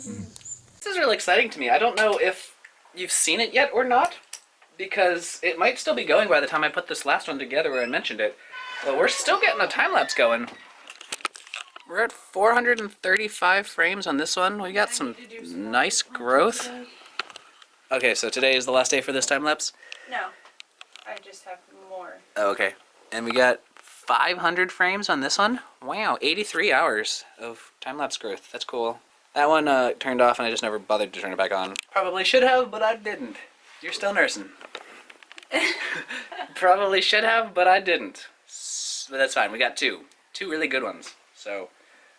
This is really exciting to me. I don't know if you've seen it yet or not, because it might still be going by the time I put this last one together where I mentioned it. But we're still getting a time-lapse going. We're at 435 frames on this one. We got some nice growth. Okay, so today is the last day for this time-lapse? No, I just have more. Oh, okay. And we got 500 frames on this one. Wow, 83 hours of time-lapse growth. That's cool. That one turned off and I just never bothered to turn it back on. Probably should have, but I didn't. You're still nursing. Probably should have, but I didn't. But that's fine. We got two really good ones. So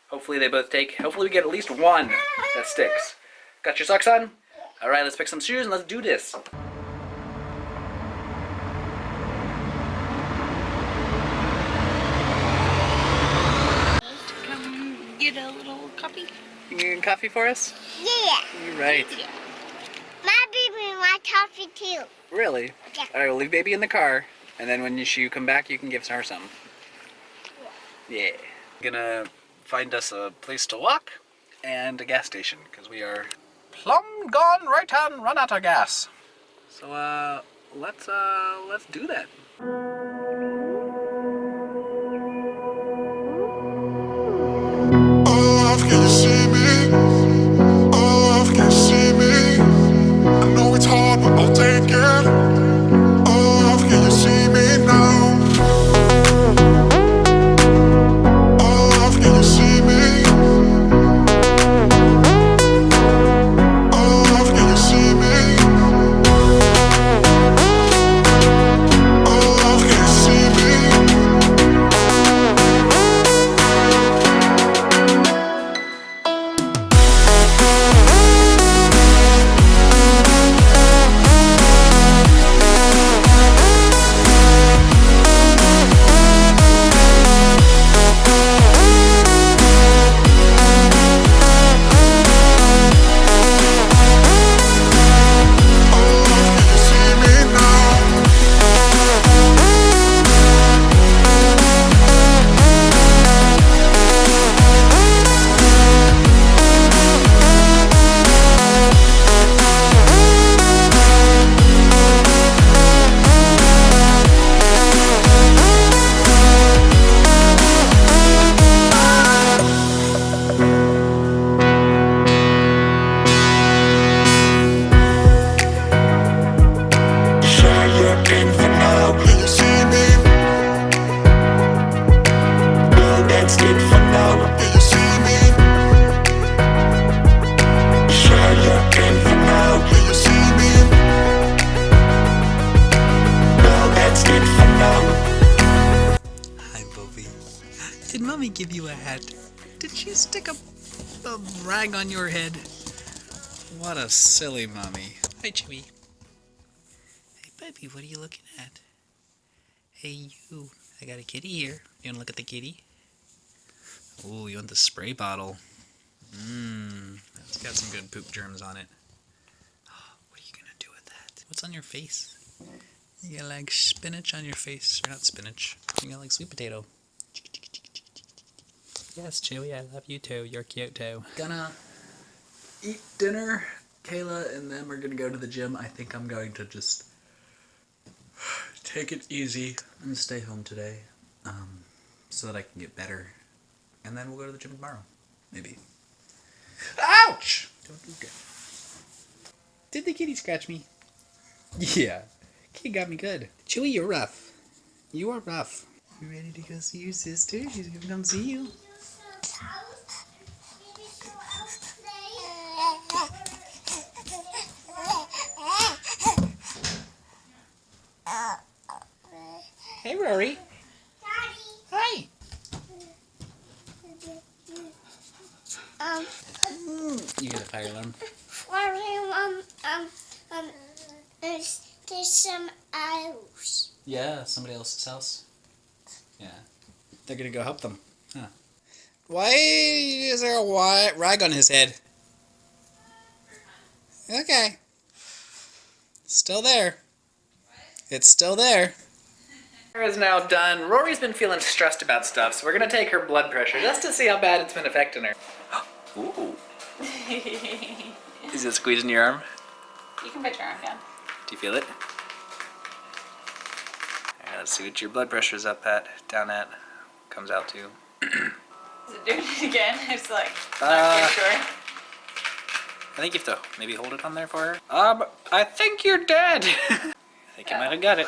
hopefully they both take. Hopefully we get at least one that sticks. Got your socks on? All right, let's pick some shoes and let's do this. Come get a little coffee? You getting coffee for us? Yeah. You're right. My baby wants coffee too. Really? Yeah. All right, we'll leave baby in the car, and then when you come back, you can give her some. Yeah. Gonna find us a place to walk and a gas station because we are plumb gone right on run out of gas. So let's do that. Can you see me? Oh, love, can you see me? I know it's hard, but I'll take it. Oh, love, can you see me now? Oh, love, can you see me? Oh, love, can you see me? Oh, love, can you see me? Did Mommy give you a hat? Did she stick a rag on your head? What a silly Mommy. Hi, Chewy. Hey, baby, what are you looking at? Hey, you. I got a kitty here. You want to look at the kitty? Ooh, you want the spray bottle? It's got some good poop germs on it. What are you gonna do with that? What's on your face? You got like spinach on your face. Or not spinach. You got like sweet potato. Yes, Chewy, I love you too. You're cute too. Gonna eat dinner. Kayla and them are gonna go to the gym. I think I'm going to just take it easy and stay home today, so that I can get better. And then we'll go to the gym tomorrow. Maybe. Ouch! Don't do that. Did the kitty scratch me? Yeah. Kitty got me good. Chewy, you're rough. You are rough. You ready to go see your sister? She's gonna come see you. Hey, Rory. Daddy. Hi. You get a fire alarm. There's some owls. Yeah, somebody else's house. Yeah. They're gonna go help them. Huh. Why is there a rag on his head? Okay. Still there. It's still there. Is now done. Rory's been feeling stressed about stuff, so we're gonna take her blood pressure just to see how bad it's been affecting her. Ooh, Is it squeezing your arm? You can put your arm down. Do you feel it? Alright, let's see what your blood pressure's up at, down at, comes out to. Is it doing it again? It's like, not Uh, quite sure. I think you have to maybe hold it on there for her. I think you're dead. I think you might have got it.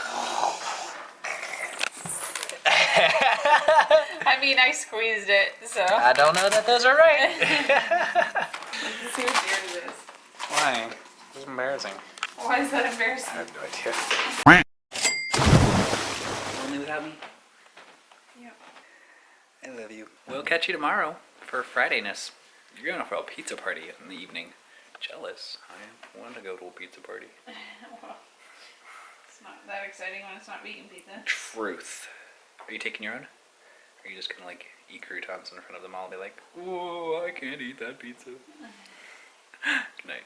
I mean, I squeezed it, so. I don't know that those are right. Let's see what yours is. Why? This is embarrassing. Why is that embarrassing? I have no idea. Only without me? Yep. I love you. We'll catch you tomorrow for Fridayness. You're going for a pizza party in the evening. Jealous. I want to go to a pizza party. Well, it's not that exciting when it's not vegan pizza. Truth. Are you taking your own? Or are you just gonna like eat croutons in front of them all and be like, "Whoa, I can't eat that pizza." Good night.